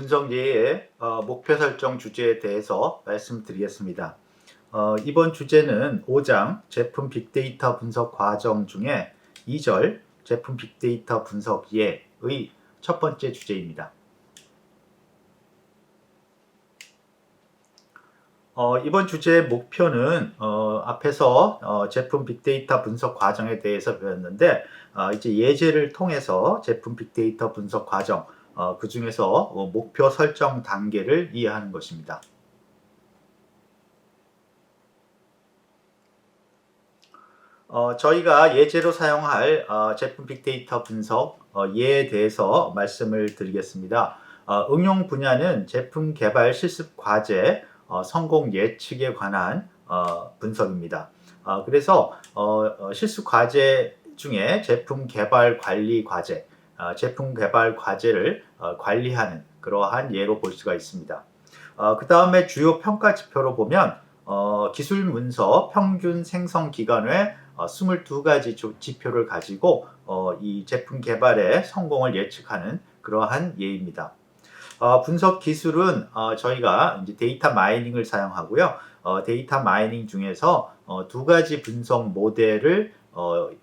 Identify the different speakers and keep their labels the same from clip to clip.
Speaker 1: 분석 예의 목표 설정 주제에 대해서 말씀드리겠습니다. 이번 주제는 5장 제품 빅데이터 분석 과정 중에 2절 제품 빅데이터 분석 예의 첫 번째 주제입니다. 이번 주제의 목표는 앞에서 제품 빅데이터 분석 과정에 대해서 배웠는데 이제 예제를 통해서 제품 빅데이터 분석 과정 그 중에서 목표 설정 단계를 이해하는 것입니다. 저희가 예제로 사용할 제품 빅데이터 분석 예에 대해서 말씀을 드리겠습니다. 응용 분야는 제품 개발 실습 과제 성공 예측에 관한 분석입니다. 그래서 실습 과제 중에 제품 개발 관리 과제, 제품 개발 과제를 관리하는 그러한 예로 볼 수가 있습니다. 그 다음에 주요 평가 지표로 보면 기술 문서 평균 생성 기간 외 22가지 지표를 가지고 이 제품 개발의 성공을 예측하는 그러한 예입니다. 분석 기술은 저희가 이제 데이터 마이닝을 사용하고요. 데이터 마이닝 중에서 두 가지 분석 모델을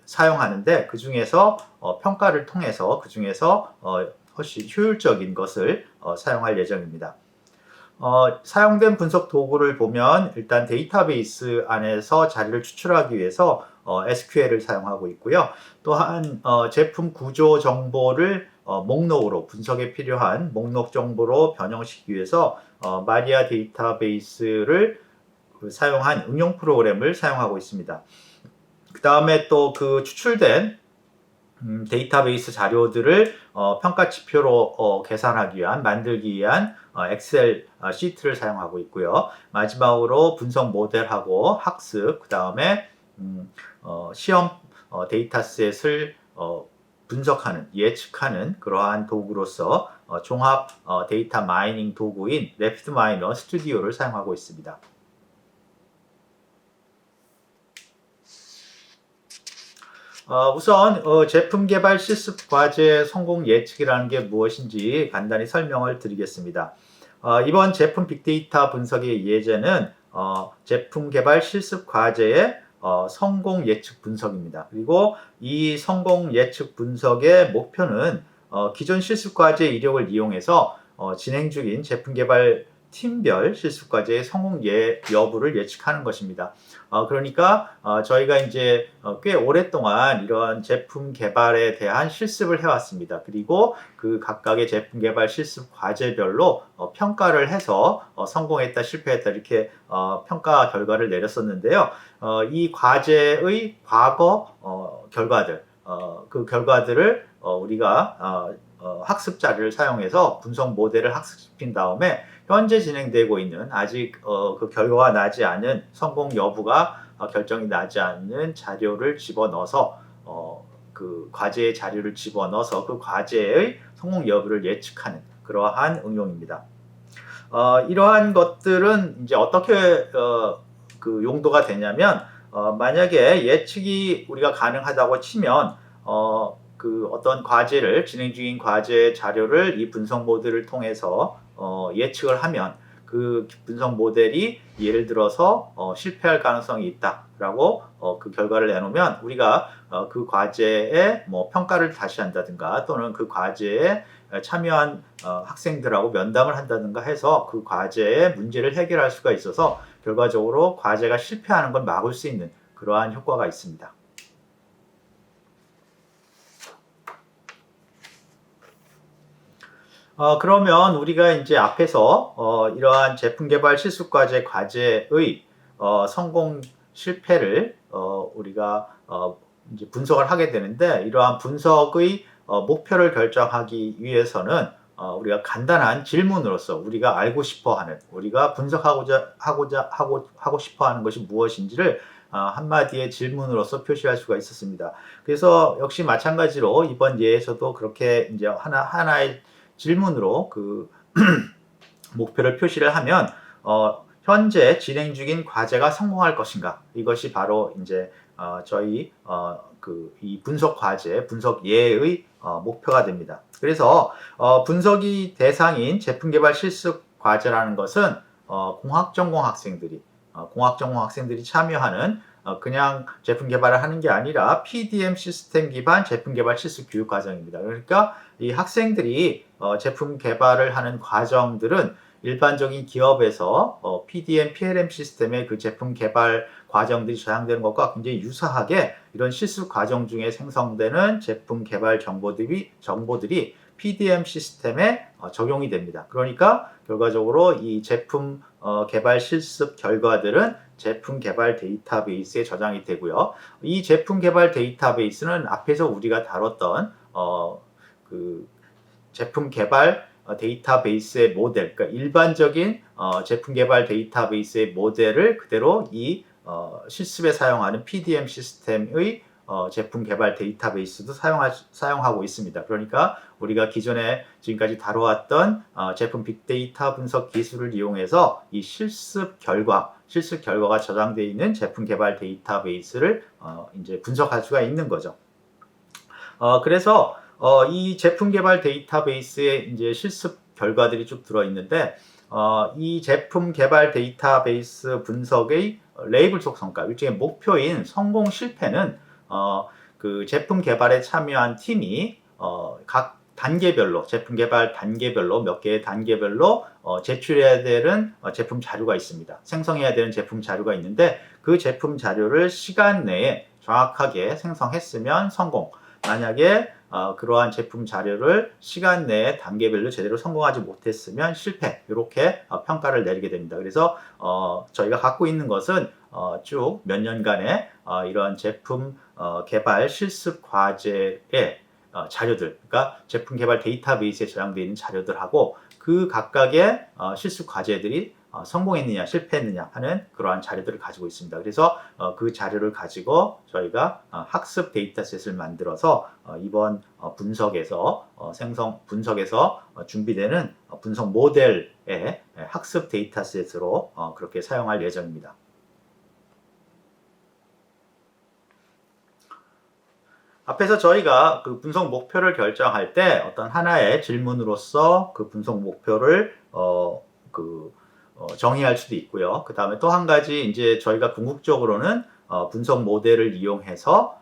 Speaker 1: 사용하는데 그 중에서 평가를 통해서 그 중에서 훨씬 효율적인 것을 사용할 예정입니다. 사용된 분석 도구를 보면 일단 데이터베이스 안에서 자료를 추출하기 위해서 SQL을 사용하고 있고요. 또한 제품 구조 정보를 목록으로 분석에 필요한 목록 정보로 변형시키기 위해서 마리아 데이터베이스를 사용한 응용 프로그램을 사용하고 있습니다. 그 다음에 또 그 추출된 데이터베이스 자료들을 평가 지표로 계산하기 위한 만들기 위한 엑셀 시트를 사용하고 있고요. 마지막으로 분석 모델하고 학습, 그 다음에 시험 데이터셋을 분석하는, 예측하는 그러한 도구로서 종합 데이터 마이닝 도구인 래피드마이너 스튜디오를 사용하고 있습니다. 우선 제품 개발 실습 과제 성공 예측이라는 게 무엇인지 간단히 설명을 드리겠습니다. 이번 제품 빅데이터 분석의 예제는 제품 개발 실습 과제의 성공 예측 분석입니다. 그리고 이 성공 예측 분석의 목표는 기존 실습 과제 이력을 이용해서 진행 중인 제품 개발 팀별 실습 과제의 성공 여부를 예측하는 것입니다. 그러니까 저희가 이제 꽤 오랫동안 이런 제품 개발에 대한 실습을 해왔습니다. 그리고 그 각각의 제품 개발 실습 과제별로 평가를 해서 성공했다, 실패했다 이렇게 평가 결과를 내렸었는데요. 이 과제의 과거 결과들, 그 결과들을 우리가 학습 자료를 사용해서 분석 모델을 학습시킨 다음에 현재 진행되고 있는 아직 그 결과가 나지 않은 성공 여부가 결정이 나지 않는 자료를 집어넣어서 그 과제의 자료를 집어넣어서 그 과제의 성공 여부를 예측하는 그러한 응용입니다. 이러한 것들은 이제 어떻게 그 용도가 되냐면 만약에 예측이 우리가 가능하다고 치면 그 어떤 과제를 진행 중인 과제 자료를 이 분석 모델을 통해서 예측을 하면 그 분석 모델이 예를 들어서 실패할 가능성이 있다라고 그 결과를 내놓으면 우리가 그 과제에 뭐 평가를 다시 한다든가 또는 그 과제에 참여한 학생들하고 면담을 한다든가 해서 그 과제의 문제를 해결할 수가 있어서 결과적으로 과제가 실패하는 걸 막을 수 있는 그러한 효과가 있습니다. 그러면 우리가 이제 앞에서 이러한 제품 개발 실습 과제의 성공 실패를 우리가 이제 분석을 하게 되는데 이러한 분석의 목표를 결정하기 위해서는 우리가 간단한 질문으로서 우리가 알고 싶어하는 우리가 하고 싶어하는 것이 무엇인지를 한마디의 질문으로서 표시할 수가 있었습니다. 그래서 역시 마찬가지로 이번 예에서도 그렇게 이제 하나의 질문으로 그 목표를 표시를 하면 현재 진행 중인 과제가 성공할 것인가 이것이 바로 이제 저희 이 분석 과제 분석 예의 목표가 됩니다. 그래서 분석이 대상인 제품 개발 실습 과제라는 것은 공학전공 학생들이 참여하는 그냥 제품 개발을 하는 게 아니라 PDM 시스템 기반 제품 개발 실습 교육 과정입니다. 그러니까 이 학생들이 제품 개발을 하는 과정들은 일반적인 기업에서 PDM, PLM 시스템의 그 제품 개발 과정들이 저장되는 것과 굉장히 유사하게 이런 실습 과정 중에 생성되는 제품 개발 정보들이 PDM 시스템에 적용이 됩니다. 그러니까 결과적으로 이 제품 개발 실습 결과들은 제품 개발 데이터베이스에 저장이 되고요. 이 제품 개발 데이터베이스는 앞에서 우리가 다뤘던 그 제품 개발 데이터베이스의 모델, 그러니까 일반적인 제품 개발 데이터베이스의 모델을 그대로 이 실습에 사용하는 PDM 시스템의 제품 개발 데이터베이스도 사용하고 있습니다. 그러니까 우리가 기존에 지금까지 다루었던 제품 빅데이터 분석 기술을 이용해서 이 실습 결과가 저장되어 있는 제품 개발 데이터베이스를 이제 분석할 수가 있는 거죠. 그래서 이 제품 개발 데이터베이스에 이제 실습 결과들이 쭉 들어있는데 이 제품 개발 데이터베이스 분석의 레이블 속 성과, 일종의 목표인 성공 실패는 그 제품 개발에 참여한 팀이 각 단계별로, 제품 개발 단계별로, 몇 개의 단계별로 제출해야 되는 제품 자료가 있습니다. 생성해야 되는 제품 자료가 있는데 그 제품 자료를 시간 내에 정확하게 생성했으면 성공, 만약에 그러한 제품 자료를 시간 내에 단계별로 제대로 성공하지 못했으면 실패, 이렇게 평가를 내리게 됩니다. 그래서 저희가 갖고 있는 것은 쭉 몇 년간의 이러한 제품 개발 실습 과제의 자료들, 그러니까 제품 개발 데이터베이스에 저장되어 있는 자료들하고 그 각각의 실습 과제들이 성공했느냐 실패했느냐 하는 그러한 자료들을 가지고 있습니다. 그래서 그 자료를 가지고 저희가 학습 데이터셋을 만들어서 이번 분석에서 준비되는 분석 모델의 학습 데이터셋으로 그렇게 사용할 예정입니다. 앞에서 저희가 그 분석 목표를 결정할 때 어떤 하나의 질문으로서 그 분석 목표를 정의할 수도 있고요. 그 다음에 또 한 가지 이제 저희가 궁극적으로는 분석 모델을 이용해서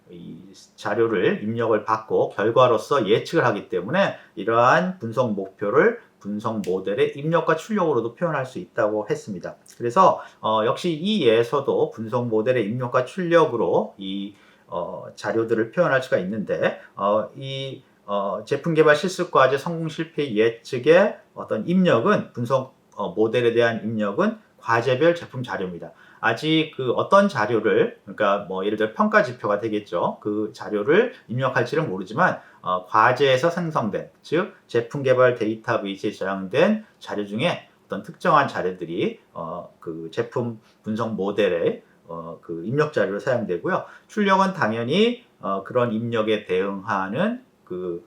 Speaker 1: 이 자료를 입력을 받고 결과로서 예측을 하기 때문에 이러한 분석 목표를 분석 모델의 입력과 출력으로도 표현할 수 있다고 했습니다. 그래서 역시 이 예에서도 분석 모델의 입력과 출력으로 이 자료들을 표현할 수가 있는데 이 제품 개발 실습 과제 성공 실패 예측의 어떤 입력은 분석 모델에 대한 입력은 과제별 제품 자료입니다. 아직 그 어떤 자료를, 그러니까 뭐 예를 들어 평가 지표가 되겠죠. 그 자료를 입력할지는 모르지만 과제에서 생성된, 즉 제품 개발 데이터베이스에 저장된 자료 중에 어떤 특정한 자료들이 그 제품 분석 모델의 그 입력 자료로 사용되고요. 출력은 당연히 그런 입력에 대응하는 그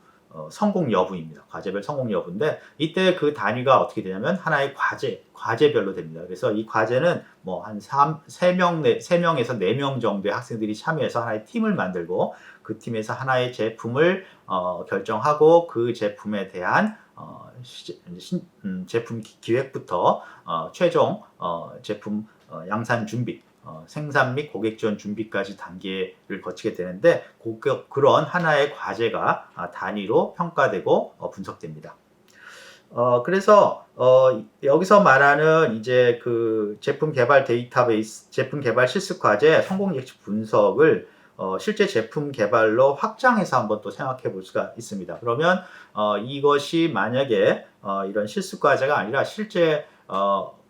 Speaker 1: 성공 여부입니다. 과제별 성공 여부인데 이때 그 단위가 어떻게 되냐면 하나의 과제별로 됩니다. 그래서 이 과제는 뭐 한 3명에서 4명 정도의 학생들이 참여해서 하나의 팀을 만들고 그 팀에서 하나의 제품을 결정하고 그 제품에 대한 제품 기획부터 최종 제품 양산 준비, 생산 및 고객 지원 준비까지 단계를 거치게 되는데 그런 하나의 과제가 단위로 평가되고 분석됩니다. 그래서 여기서 말하는 이제 그 제품 개발 데이터베이스, 제품 개발 실습 과제 성공 예측 분석을 실제 제품 개발로 확장해서 한번 또 생각해 볼 수가 있습니다. 그러면 이것이 만약에 이런 실습 과제가 아니라 실제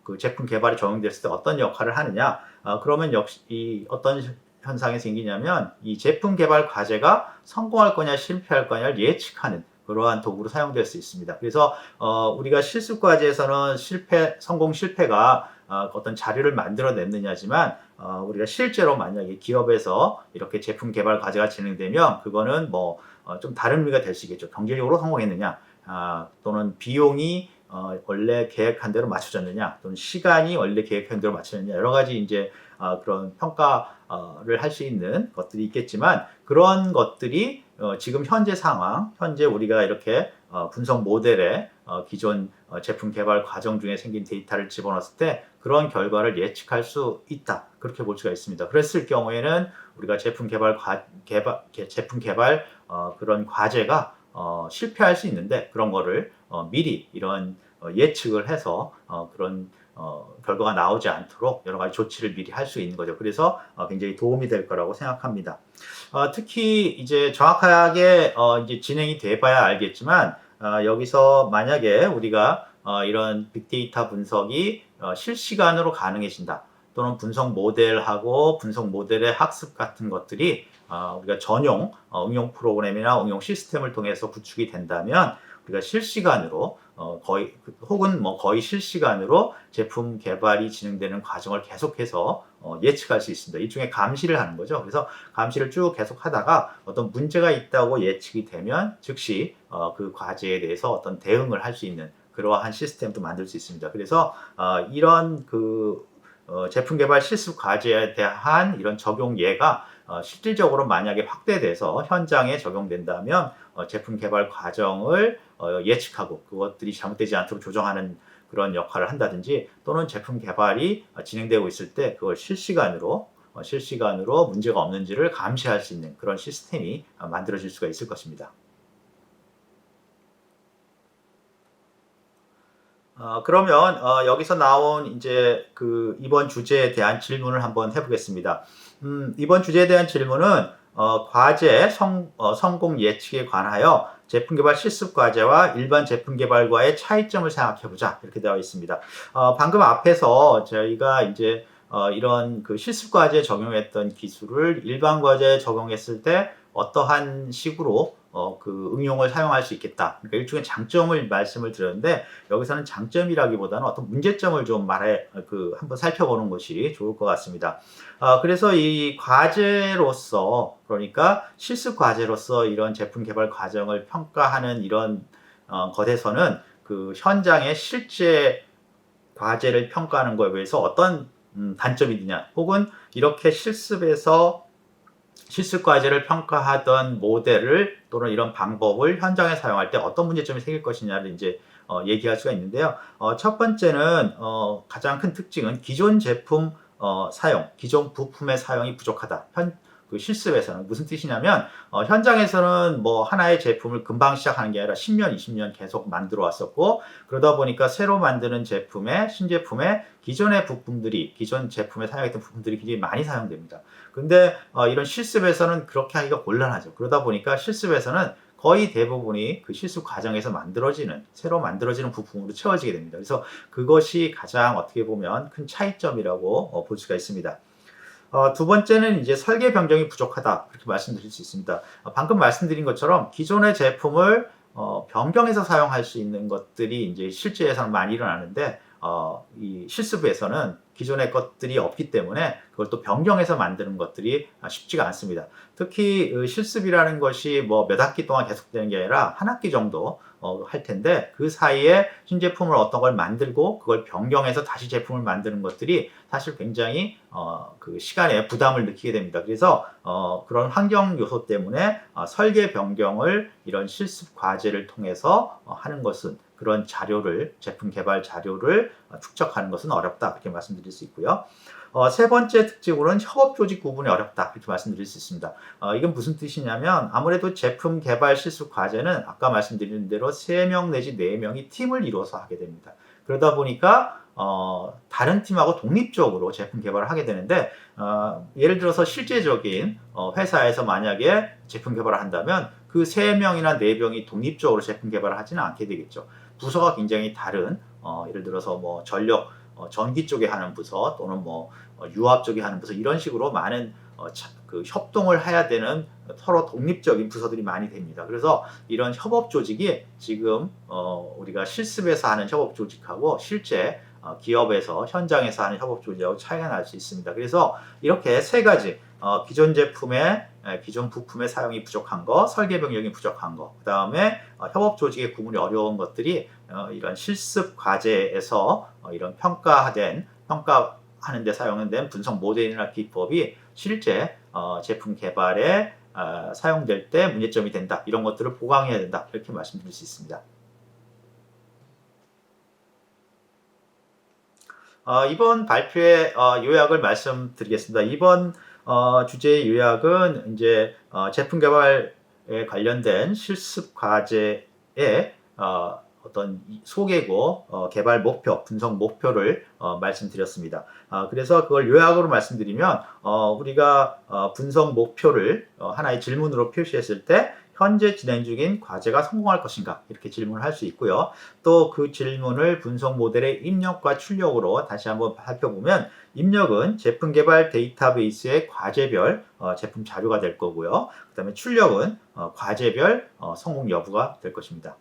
Speaker 1: 그 제품 개발에 적용됐을 때 어떤 역할을 하느냐, 그러면 역시 어떤 현상이 생기냐면 이 제품 개발 과제가 성공할 거냐 실패할 거냐를 예측하는 그러한 도구로 사용될 수 있습니다. 그래서 우리가 실습 과제에서는 성공 실패가 어떤 자료를 만들어냈느냐지만 우리가 실제로 만약에 기업에서 이렇게 제품 개발 과제가 진행되면 그거는 뭐 좀 다른 의미가 될 수 있겠죠. 경제적으로 성공했느냐, 또는 비용이 원래 계획한 대로 맞춰졌느냐, 또는 시간이 원래 계획한 대로 맞춰졌느냐, 여러 가지 이제 그런 평가를 할 수 있는 것들이 있겠지만 그런 것들이 지금 현재 상황, 현재 우리가 이렇게 분석 모델에 기존 제품 개발 과정 중에 생긴 데이터를 집어넣었을 때 그런 결과를 예측할 수 있다. 그렇게 볼 수가 있습니다. 그랬을 경우에는 우리가 제품 개발 그런 과제가 실패할 수 있는데 그런 거를 미리 이런 예측을 해서 그런 결과가 나오지 않도록 여러 가지 조치를 미리 할 수 있는 거죠. 그래서 굉장히 도움이 될 거라고 생각합니다. 특히 이제 정확하게 이제 진행이 돼 봐야 알겠지만 여기서 만약에 우리가 이런 빅데이터 분석이 실시간으로 가능해진다. 또는 분석 모델하고 분석 모델의 학습 같은 것들이 우리가 전용 응용 프로그램이나 응용 시스템을 통해서 구축이 된다면 우리가 실시간으로 거의 혹은 뭐 거의 실시간으로 제품 개발이 진행되는 과정을 계속해서 예측할 수 있습니다. 일종의 감시를 하는 거죠. 그래서 감시를 쭉 계속 하다가 어떤 문제가 있다고 예측이 되면 즉시 그 과제에 대해서 어떤 대응을 할 수 있는 그러한 시스템도 만들 수 있습니다. 그래서 이런 제품 개발 실습 과제에 대한 이런 적용 예가 실질적으로 만약에 확대돼서 현장에 적용된다면 제품 개발 과정을 예측하고 그것들이 잘못되지 않도록 조정하는 그런 역할을 한다든지 또는 제품 개발이 진행되고 있을 때 그걸 실시간으로 문제가 없는지를 감시할 수 있는 그런 시스템이 만들어질 수가 있을 것입니다. 그러면 여기서 나온 이제 이번 주제에 대한 질문을 한번 해보겠습니다. 이번 주제에 대한 질문은 과제 성공 예측에 관하여 제품 개발 실습 과제와 일반 제품 개발과의 차이점을 생각해보자 이렇게 되어 있습니다. 방금 앞에서 저희가 이제 이런 실습 과제에 적용했던 기술을 일반 과제에 적용했을 때 어떠한 식으로 응용을 사용할 수 있겠다. 그러니까 일종의 장점을 말씀을 드렸는데 여기서는 장점이라기보다는 어떤 문제점을 좀 한번 살펴보는 것이 좋을 것 같습니다. 그래서 이 과제로서 그러니까 실습 과제로서 이런 제품 개발 과정을 평가하는 이런 것에서는 현장의 실제 과제를 평가하는 것에 비해서 어떤 단점이 있느냐 혹은 이렇게 실습 과제를 평가하던 모델을 또는 이런 방법을 현장에 사용할 때 어떤 문제점이 생길 것이냐를 이제 얘기할 수가 있는데요. 첫 번째는 가장 큰 특징은 기존 제품 기존 부품의 사용이 부족하다. 실습에서는 무슨 뜻이냐면 현장에서는 뭐 하나의 제품을 금방 시작하는 게 아니라 10년, 20년 계속 만들어 왔었고 그러다 보니까 새로 만드는 신제품에 기존 제품에 사용했던 부품들이 굉장히 많이 사용됩니다. 근데 이런 실습에서는 그렇게 하기가 곤란하죠. 그러다 보니까 실습에서는 거의 대부분이 실습 과정에서 새로 만들어지는 부품으로 채워지게 됩니다. 그래서 그것이 가장 어떻게 보면 큰 차이점이라고 볼 수가 있습니다. 두 번째는 이제 설계 변경이 부족하다. 그렇게 말씀드릴 수 있습니다. 방금 말씀드린 것처럼 기존의 제품을 변경해서 사용할 수 있는 것들이 이제 실제에서는 많이 일어나는데 이 실습에서는 기존의 것들이 없기 때문에 그걸 또 변경해서 만드는 것들이 쉽지가 않습니다. 특히 실습이라는 것이 뭐 몇 학기 동안 계속되는 게 아니라 한 학기 정도 할 텐데 그 사이에 신제품을 어떤 걸 만들고 그걸 변경해서 다시 제품을 만드는 것들이 사실 굉장히 시간에 부담을 느끼게 됩니다. 그래서 그런 환경 요소 때문에 설계 변경을 이런 실습 과제를 통해서 하는 것은 그런 제품 개발 자료를 축적하는 것은 어렵다. 그렇게 말씀드릴 수 있고요. 세 번째 특징으로는 협업 조직 구분이 어렵다. 그렇게 말씀드릴 수 있습니다. 이건 무슨 뜻이냐면 아무래도 제품 개발 실습 과제는 아까 말씀드린 대로 3명 내지 4명이 팀을 이루어서 하게 됩니다. 그러다 보니까 다른 팀하고 독립적으로 제품 개발을 하게 되는데 예를 들어서 실제적인 회사에서 만약에 제품 개발을 한다면 그 3명이나 4명이 독립적으로 제품 개발을 하지는 않게 되겠죠. 부서가 굉장히 다른 예를 들어서 뭐 전기 쪽에 하는 부서 또는 뭐 유압 쪽에 하는 부서 이런 식으로 많은 협동을 해야 되는 서로 독립적인 부서들이 많이 됩니다. 그래서 이런 협업 조직이 지금 우리가 실습에서 하는 협업 조직하고 실제 기업에서 현장에서 하는 협업 조직하고 차이가 날 수 있습니다. 그래서 이렇게 세 가지 기존 부품의 사용이 부족한 거, 설계 병력이 부족한 거, 그 다음에 협업 조직의 구분이 어려운 것들이 이런 실습 과제에서 이런 평가하는 데 사용된 분석 모델이나 기법이 실제 제품 개발에 사용될 때 문제점이 된다. 이런 것들을 보강해야 된다. 이렇게 말씀드릴 수 있습니다. 이번 발표의 요약을 말씀드리겠습니다. 이번 주제의 요약은 이제 제품 개발에 관련된 실습 과제의 어떤 소개고 개발 목표, 분석 목표를 말씀드렸습니다. 그래서 그걸 요약으로 말씀드리면 우리가 분석 목표를 하나의 질문으로 표시했을 때 현재 진행 중인 과제가 성공할 것인가 이렇게 질문을 할 수 있고요. 또 그 질문을 분석 모델의 입력과 출력으로 다시 한번 살펴보면 입력은 제품 개발 데이터베이스의 과제별 제품 자료가 될 거고요. 그 다음에 출력은 과제별 성공 여부가 될 것입니다.